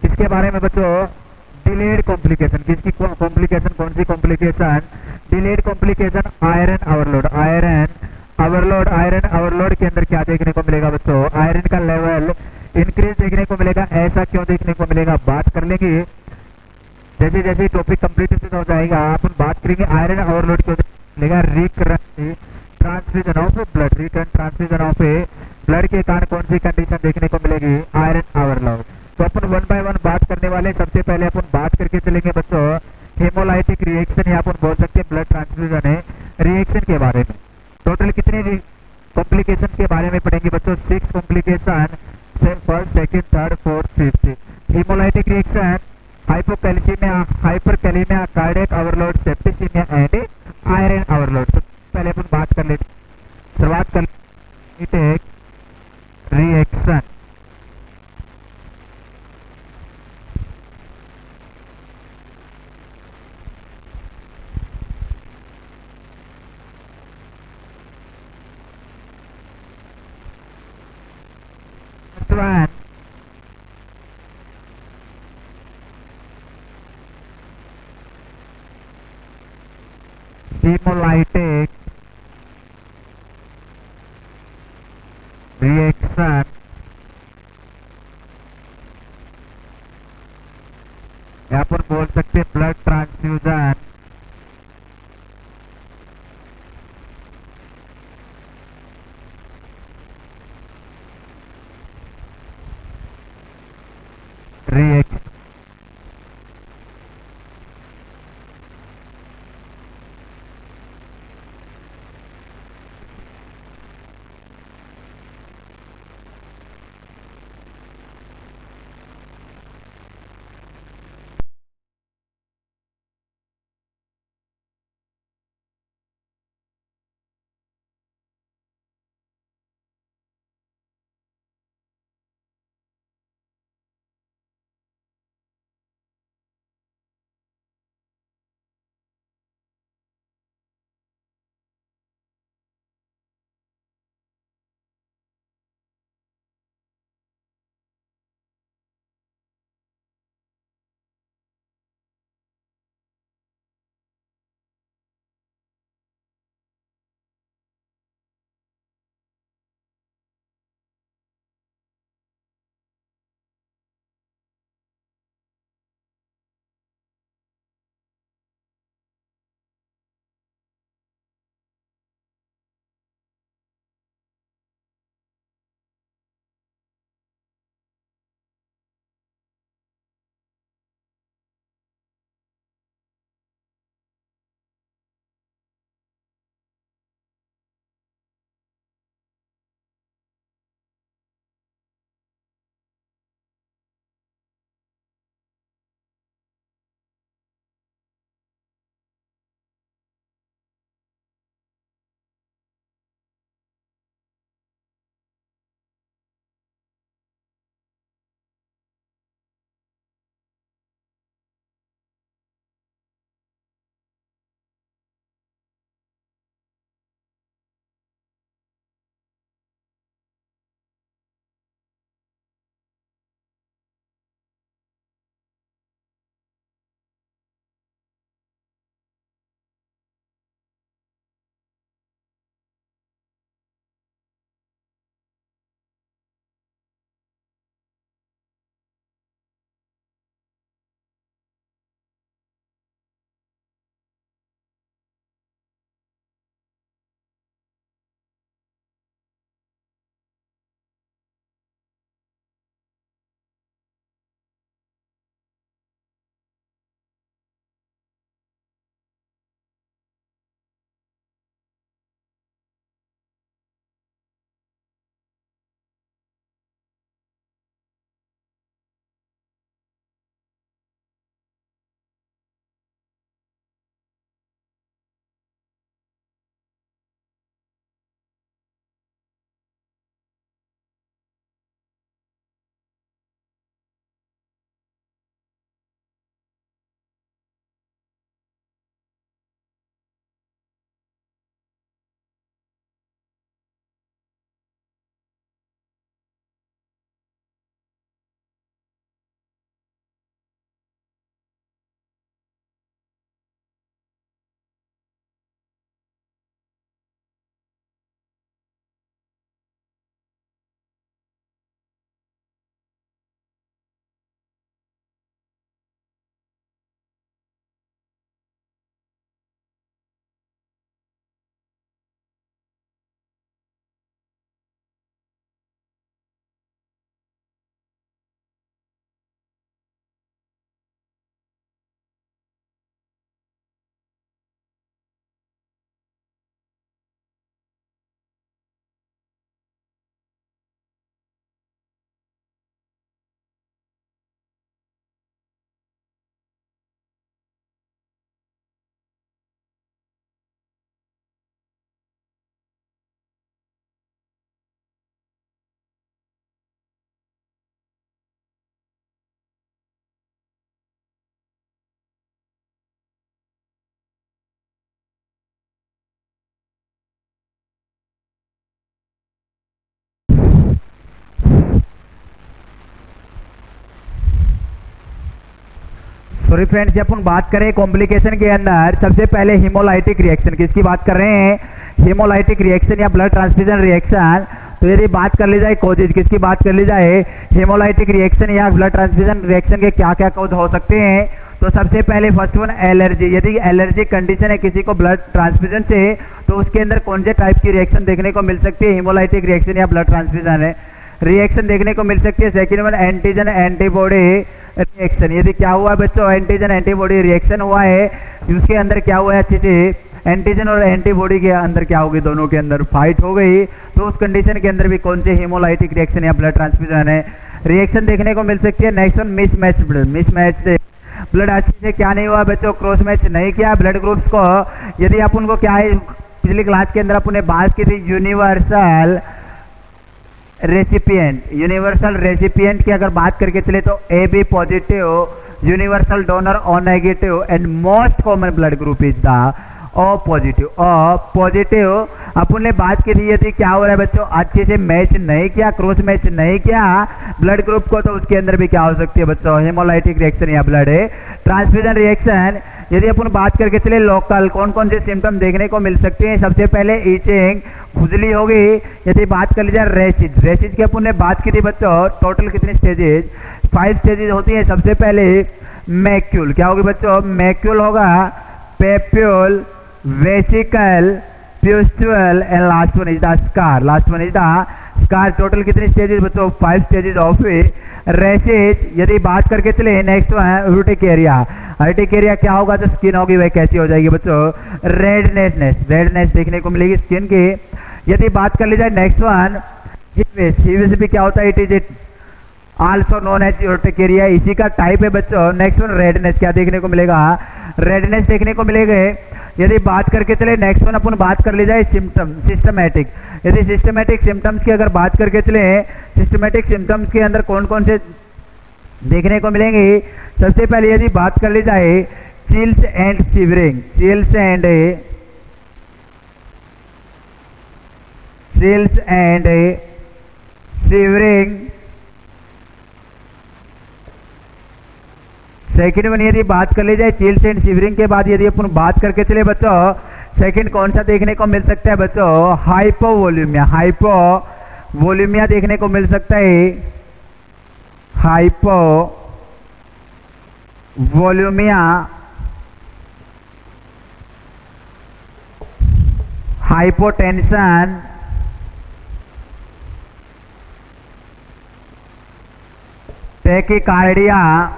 किसके बारे में बच्चों? Delayed complication. किसकी कॉम्प्लिकेशन? कौन सी complication? Delayed complication iron overload. Iron overload के अंदर क्या देखने को मिलेगा बच्चों? आयरन का लेवल इंक्रीज देखने को मिलेगा। ऐसा क्यों देखने को मिलेगा बात कर लेंगे जैसे जैसे टॉपिक कंप्लीट हो जाएगा। अपन बात करेंगे आयरन ओवरलोड क्यों मिलेगा? रिकरेंट ट्रांसफ्यूजन ऑफ ब्लड के कारण कौन सी कंडीशन देखने को मिलेगी? Iron overload. तो अपन वन बाय वन बात करने वाले। सबसे पहले अपन बात करके चलेंगे बच्चों हेमोलाइटिक रिएक्शन, या अपन बोल सकते हैं ब्लड ट्रांसफ्यूजन रिएक्शन के बारे में। टोटल कितने कॉम्प्लिकेशन के बारे में पढ़ेंगे बच्चों? 6 complication, first, second, third, fourth, fifth. Hemolytic reaction, hypocalcaemia, hyperkalaemia, cardiac overload, septicaemia and iron overload. तो पहले अपन बात कर लेते, शुरुआत कर लेते रिएक्शन। हेमोलाइटिक रिएक्शन या अपन बोल सकते हैं blood transfusion reaction. Sorry friends, अपन बात करें कॉम्प्लिकेशन के अंदर सबसे पहले हीमोलाइटिक रिएक्शन, किसकी बात कर रहे हैं? हीमोलाइटिक रिएक्शन या ब्लड ट्रांसफ्यूजन रिएक्शन। तो यदि बात कर ली जाए कॉजेज, किसकी बात कर ली जाए? हीमोलाइटिक रिएक्शन या ब्लड ट्रांसफ्यूजन रिएक्शन के क्या क्या कॉज हो सकते हैं? तो सबसे पहले फर्स्ट वन एलर्जी। यदि एलर्जिक कंडीशन है किसी को ब्लड ट्रांसफ्यूजन से, तो उसके अंदर कौन से टाइप की रिएक्शन देखने को मिल सकती है? हीमोलाइटिक रिएक्शन या ब्लड ट्रांसफ्यूजन है रिएक्शन देखने को मिल सकती है। Second one antigen antibody reaction. यदि क्या हुआ है बच्चों? एंटीजन एंटीबॉडी रिएक्शन हुआ है, उसके अंदर क्या हुआ है? अच्छे से एंटीजन और एंटीबॉडी के अंदर क्या होगी? दोनों के अंदर फाइट हो गई, तो उस कंडीशन के अंदर भी कौन से हीमोलाइटिक रिएक्शन या ब्लड ट्रांसफ्यूजन है रिएक्शन देखने को मिल सकती है। Next one mismatch blood. Mismatch से ब्लड अच्छे से क्या नहीं हुआ बच्चों? क्रॉस मैच नहीं किया ब्लड ग्रुप्स को। यदि अपन को क्या है, पिछली क्लास के अंदर अपन ने बात की थी यूनिवर्सल रेसिपिएंट। यूनिवर्सल रेसिपिएंट की अगर बात करके चले तो A B positive, universal donor O negative, and most common blood group is the O positive. O positive अपन ने बात की थी, यदि क्या हो रहा है बच्चों? अच्छे से मैच नहीं किया, क्रॉस मैच नहीं किया ब्लड ग्रुप को, तो उसके अंदर भी क्या हो सकती है बच्चों? हेमोलाइटिक रिएक्शन या ब्लड ट्रांसफ्यूजन रिएक्शन। यदि अपन बात करके चले लोकल, कौन कौन से सिम्टम देखने को मिल सकते हैं? सबसे पहले ईचिंग, खुजली होगी। यदि बात कर ली जाए रेसिज, रेसिज की अपन ने बात की थी बच्चों, टोटल कितनी स्टेजेज? 5 स्टेजेज होती है। सबसे पहले मैक्यूल, क्या होगी बच्चों? मैक्यूल होगा, papule, vesicle, pustule, and last one is the scar. Last one is the scar. Total कितनी स्टेजेस बच्चों? 5 स्टेजेस ऑफ रेसिज। यदि बात करके चले नेक्स्ट वन यूर्टिकेरिया। यूर्टिकेरिया क्या होगा? तो स्किन होगी, वह कैसी हो जाएगी बच्चों? रेडनेस, रेडनेस देखने को मिलेगी स्किन की। यदि बात कर ली जाए नेक्स्ट वन हीवेस। हीवेस भी क्या होता है? It is also known as urticaria, इसी का टाइप है बच्चों। नेक्स्ट वन रेडनेस, क्या देखने को मिलेगा? रेडनेस देखने को मिलेगा। यदि बात करके चले नेक्स्ट वन अपन बात कर ली जाए सिम्टम सिस्टमैटिक। यदि सिस्टमैटिक सिम्टम्स की अगर बात करके चले, सिस्टमैटिक सिम्टम्स के अंदर कौन कौन से देखने को मिलेंगे? सबसे पहले यदि बात कर ली जाए chills and shivering. Chills and shivering. Second one यदि बात कर ली जाए चिल्स एंड शिवरिंग के बाद यदि अपन बात करके चले बच्चों, सेकंड कौन सा देखने को मिल सकता है बच्चों? हाइपोवोल्यूमिया। हाइपोवोल्यूमिया देखने को मिल सकता है। Hypovolaemia, hypotension, tachycardia,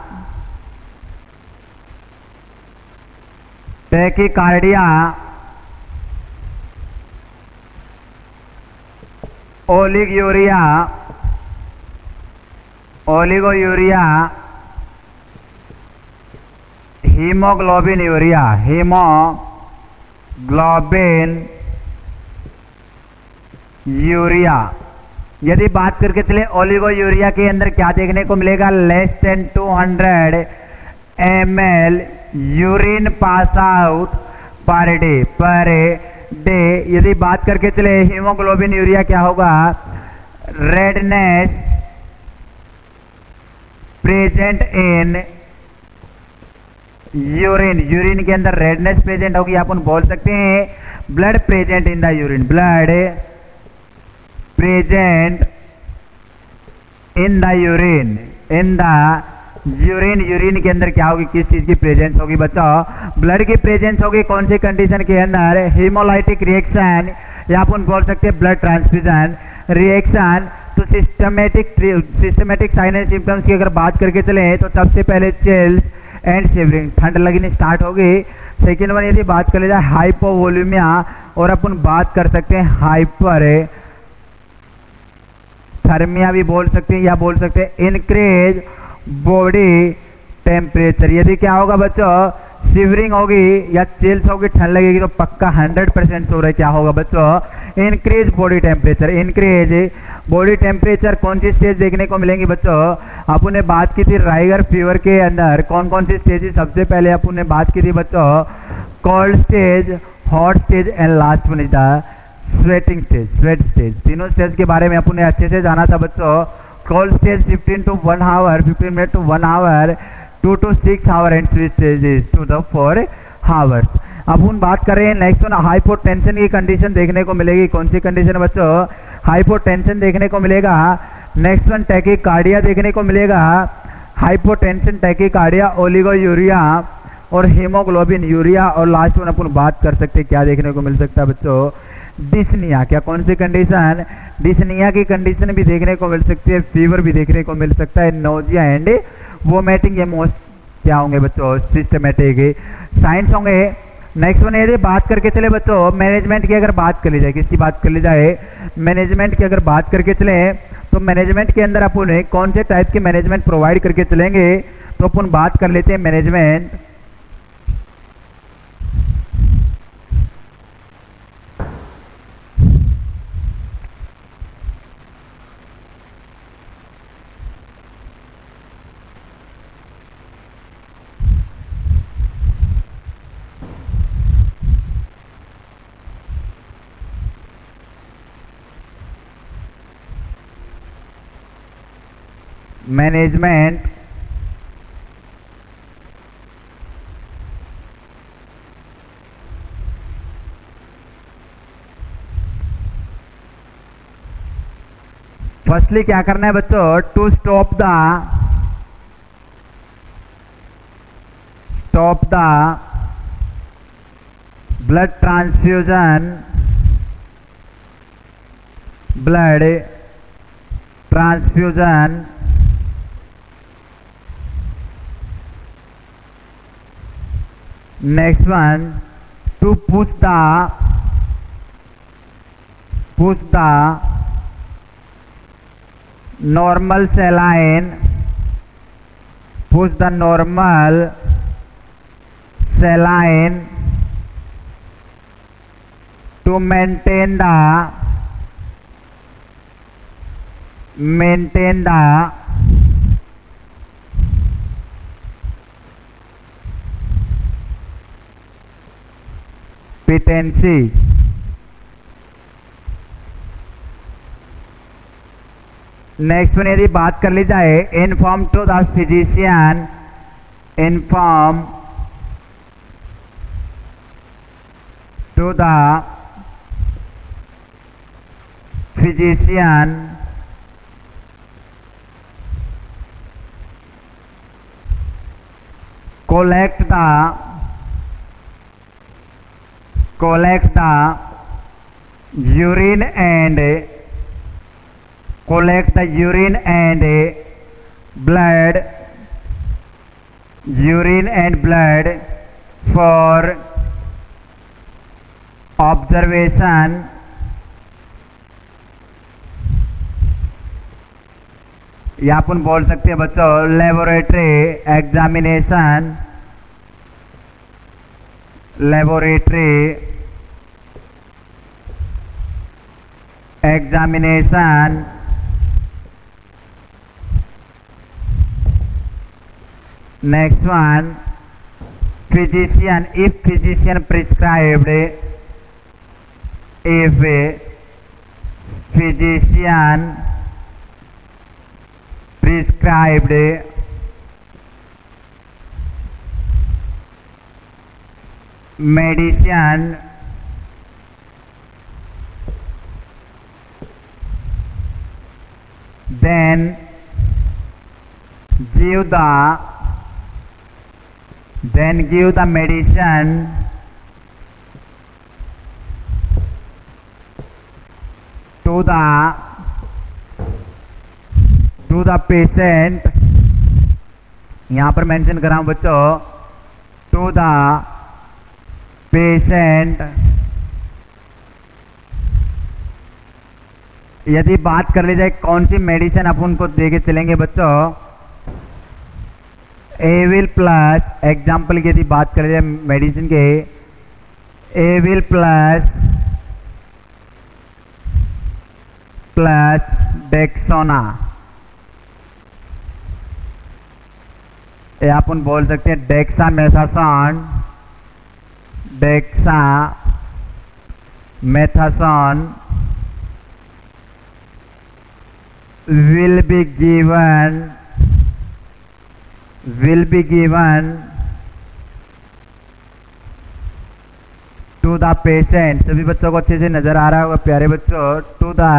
tachycardia, oliguria, oliguria, haemoglobinuria, haemoglobinuria. यदि बात करके चले ओलिगोयूरिया के अंदर क्या देखने को मिलेगा? Less than 200 ml urine pass out per day. यदि बात करके चले हीमोग्लोबिन यूरिया क्या होगा? Redness present in urine. Urine के अंदर रेडनेस प्रेजेंट होगी, अपन बोल सकते हैं blood present in the urine. Blood present in the urine. In the urine, urine के अंदर क्या होगी? किस चीज की प्रेजेंस होगी बच्चों? ब्लड की प्रेजेंस होगी। कौन सी कंडीशन के अंदर? हीमोलाइटिक रिएक्शन, या अपन बोल सकते हैं ब्लड ट्रांसफ्यूजन रिएक्शन। तो सिस्टमैटिक साइन एंड सिम्टम्स की अगर बात करके चले तो सबसे पहले चिल्स एंड शिवरिंग, ठंड लगनी स्टार्ट होगी। सेकेंड वन यदि बात कर ले जाए हाइपोवोल्यूमिया, और अपन बात कर सकते हैं हाइपर थर्मिया भी बोल सकते हैं, या बोल सकते हैं इनक्रीज बॉडी टेम्परेचर। यदि क्या होगा बच्चों? शिवरिंग होगी या चिल्स होगी, ठंड लगेगी, तो पक्का 100% श्योर है क्या होगा बच्चों? Increase body temperature. Increase body temperature कौन सी स्टेज देखने को मिलेंगी बच्चों? अपन ने बात की थी राइगर फीवर के अंदर कौन कौन सी स्टेज? सबसे पहले अपन ने बात की थी बच्चों cold stage, hot stage, and last one is the sweating stage, sweat stage. तीनों स्टेज के बारे में अपन ने अच्छे से जाना था बच्चों। Cold stage 15 to 1 hour, 15 minute to 1 hour, 2 to 6 hour and switches to the 4 hours। अब हम बात कर रहे हैं नेक्स्ट वन, हाइपोटेंशन की कंडीशन देखने को मिलेगी। कौन सी कंडीशन है बच्चों? हाइपोटेंशन देखने को मिलेगा। नेक्स्ट वन टैकीकार्डिया देखने को मिलेगा। हाइपोटेंशन, टैकीकार्डिया, ओलिगोयूरिया और हीमोग्लोबिन यूरिया। और लास्ट वन अपन बात कर सकते हैं क्या देखने को मिल सकता है बच्चों? डिस्निया। क्या कौन सी कंडीशन? डिस्निया की कंडीशन भी देखने को मिल सकती है। फीवर भी देखने को मिल सकता है। नोजिया एंड वोमिटिंग, ये मोस्ट क्या होंगे बच्चों? सिस्टमेटिक साइंस होंगे। नेक्स्ट वन यदि बात करके चले बच्चों मैनेजमेंट की, अगर बात कर ली जाए, किसकी बात कर ली जाए? मैनेजमेंट की अगर बात करके चले तो मैनेजमेंट के अंदर अपन कौन से टाइप की मैनेजमेंट प्रोवाइड करके चलेंगे? तो अपन बात कर लेते हैं मैनेजमेंट मैनेजमेंट फर्स्टली क्या करना है बच्चों? To stop the blood transfusion, next one to push the normal saline to maintain the patency। Next one यदि बात कर ली जाए inform to the physician, collect the urine and blood for observation या अपन बोल सकते हैं बच्चों laboratory examination, next one physician, if physician prescribed medicine then give the medicine to the patient। यहां पर मेंशन कर रहा हूं बच्चों टू द पेशेंट। यदि बात कर ली जाए कौन सी मेडिसिन अपन को देके चलेंगे बच्चों? एविल प्लस, एग्जाम्पल की यदि बात कर ली जाए मेडिसिन के, एविल प्लस डेक्सोना, या अपन बोल सकते हैं dexamethasone will be given will be given to the patient। सभी बच्चों को अच्छे से नजर आ रहा होगा प्यारे बच्चों। to the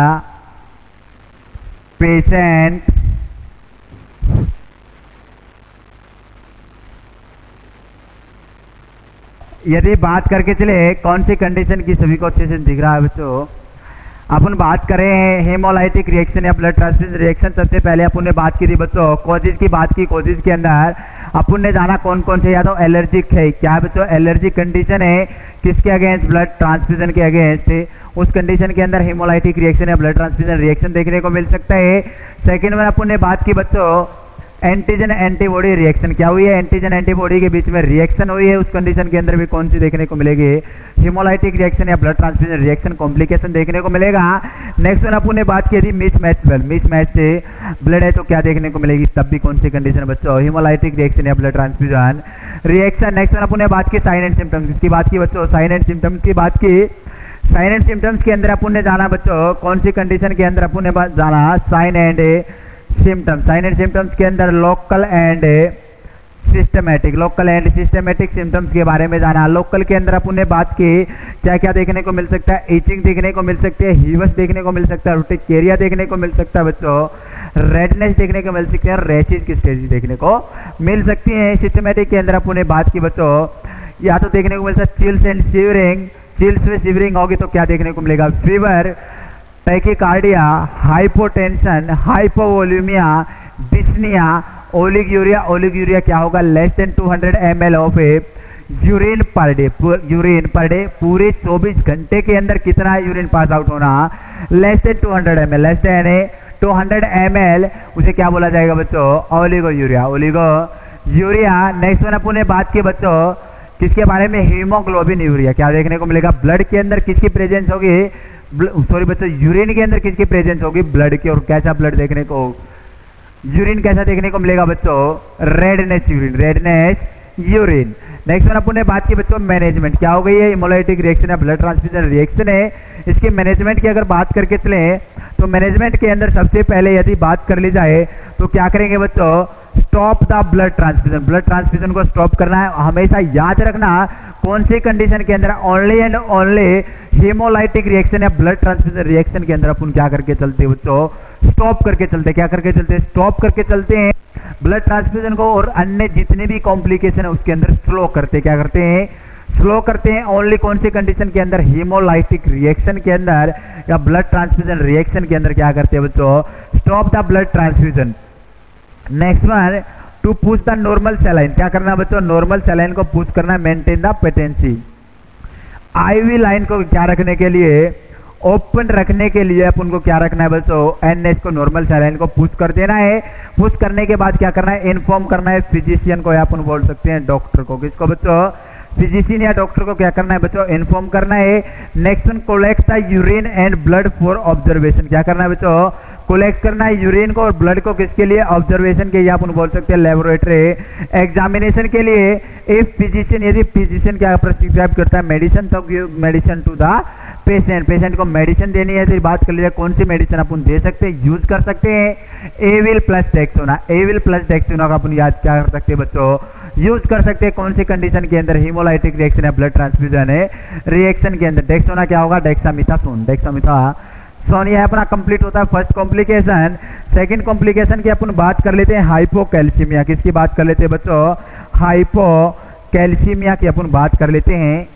patient यदि बात करके चले कौन सी कंडीशन की, सभी को अच्छे से दिख रहा है बच्चों। अपन बात करें हेमोलाइटिक रिएक्शन या ब्लड ट्रांसफ्यूजन रिएक्शन। सबसे पहले अपन ने बात की थी बच्चों कॉजेज की बात की। कॉजेज के अंदर अपन ने जाना कौन कौन से, या तो एलर्जिक है, क्या है बच्चों एलर्जिक कंडीशन है किसके अगेंस्ट, ब्लड ट्रांसफ्यूजन के अगेंस्ट। उस कंडीशन के अंदर हेमोलाइटिक रिएक्शन या ब्लड ट्रांसफ्यूजन रिएक्शन देखने को मिल सकता है। सेकेंड में अपन ने बात की बच्चों एंटीजन एंटीबॉडी रिएक्शन। क्या हुई है, एंटीजन एंटीबॉडी के बीच में रिएक्शन हुई है। उस कंडीशन के अंदर भी कौन सी देखने को मिलेगी, हेमोलाइटिक रिएक्शन या ब्लड ट्रांसफ्यूजन रिएक्शन कॉम्प्लिकेशन देखने को मिलेगा। नेक्स्ट वन अपन ने बात की थी मिसमैच ब्लड। मिसमैच से ब्लड है तो क्या देखने को मिलेगी, तब भी कौन सी कंडीशन बच्चों, हेमोलाइटिक रिएक्शन या blood transfusion reaction. Next one अपन ने बात की साइन एंड सिम्टम्स। किसकी बात की बच्चों, साइन एंड सिम्टम्स की बात की। साइन एंड सिम्टम्स के अंदर अपन ने जाना बच्चों कौन सी कंडीशन के अंदर अपन ने जाना, sign and symptoms. Sign and symptoms के अंदर local and systematic, local and systematic symptoms के बारे में जाना। लोकल के अंदर अपन ने बात की क्या क्या देखने को मिल सकता है, इचिंग देखने को मिल सकती है, हीवस देखने को मिल सकता है, रुटिकेरिया देखने को मिल सकता है बच्चों, रेडनेस देखने को मिल सकती है, रैशेज की स्टेज देखने को मिल सकती है। सिस्टमैटिक के अंदर अपन ने बात की बच्चों या तो देखने को मिल सकता है चिल्स एंड शिवरिंग। चिल्स में शिवरिंग होगी तो क्या देखने को मिलेगा, fever, tachycardia, hypotension, hypovolaemia, dyspnoea, oliguria. Oliguria क्या होगा, less than 200 ml of urine per day. Urine per day पूरे 24 घंटे के अंदर कितना यूरिन पास आउट होना, less than 200 ml, less than 200 ml उसे क्या बोला जाएगा बच्चों, ओलिगोयूरिया। ओलिगोयूरिया। नेक्स्ट वन अपन ने बात की बच्चों किसके बारे में, हीमोग्लोबिन यूरिया। क्या देखने को मिलेगा, ब्लड के अंदर किसकी प्रेजेंस होगी, सॉरी बच्चों यूरिन के अंदर किसकी प्रेजेंस होगी, ब्लड की। और कैसा ब्लड देखने को, यूरिन कैसा देखने को मिलेगा बच्चों, redness urine, redness urine. Next one अपन ने बात की बच्चों मैनेजमेंट। क्या हो गई है, हेमोलाइटिक रिएक्शन है, ब्लड ट्रांसफ्यूजन रिएक्शन है। इसके मैनेजमेंट की अगर बात करके चले तो मैनेजमेंट के अंदर सबसे पहले यदि बात कर ली जाए तो क्या करेंगे बच्चों, stop the blood transfusion. Blood transfusion को स्टॉप करना है। हमेशा याद रखना कौन सी कंडीशन के अंदर, only and only hemolytic reaction या ब्लड ट्रांसफ्यूजन रिएक्शन के अंदर अपन क्या करके चलते हैं बच्चों, स्टॉप करके चलते। क्या करके चलते हैं, स्टॉप करके चलते हैं ब्लड ट्रांसफ्यूजन को। और अन्य जितने भी कॉम्प्लिकेशन है उसके अंदर स्लो करते, क्या करते हैं, स्लो करते हैं। ओनली कौन सी कंडीशन के अंदर, हेमोलाइटिक रिएक्शन के अंदर या ब्लड ट्रांसफ्यूजन रिएक्शन के अंदर क्या करते हैं बच्चों, stop the blood transfusion. Next one, to push the normal saline. क्या करना बच्चों, नॉर्मल सैलाइन को पुश करना, maintain the patency. IV line को क्या रखने के लिए, ओपन रखने के लिए अपन को क्या रखना है बच्चों, एनएच को, नॉर्मल सैलाइन को पुश कर देना है। पुश करने के बाद क्या करना है, इन्फॉर्म करना है फिजिशियन को, या अपन बोल सकते हैं डॉक्टर को। किसको बच्चों, फिजिशियन या डॉक्टर को क्या करना है बच्चों, इन्फॉर्म करना है। Next one, collect the urine and blood for observation. क्या करना है बच्चों, कोलेक्ट करना है यूरिन को और ब्लड को, किसके लिए, ऑब्जर्वेशन के, या अपन बोल सकते हैं लेबोरेटरी एग्जामिनेशन के लिए। इफ फिजिशियन, यदि फिजिशियन क्या प्रिस्क्राइब करता है मेडिसिन, तो give medicine to the patient. Patient को मेडिसिन देनी है, तो बात कर लीजिए कौन सी मेडिसिन अपन दे सकते हैं, यूज कर सकते हैं, Avil plus Dexona. Avil plus Dexona का अपन याद क्या कर सकते हैं बच्चों, यूज कर सकते हैं। कौन सी कंडीशन के अंदर, हेमोलाइटिक रिएक्शन है, ब्लड ट्रांसफ्यूजन है रिएक्शन के अंदर। डेक्सोना क्या होगा, डेक्सामिथासोन। डेक्सामिथासोन यह अपना कंप्लीट होता है फर्स्ट कॉम्प्लिकेशन। सेकंड कॉम्प्लिकेशन की अपन बात कर लेते हैं हाइपोकैल्सीमिया। किसकी बात कर लेते हैं बच्चों, हाइपोकैल्सीमिया की अपन बात कर लेते हैं।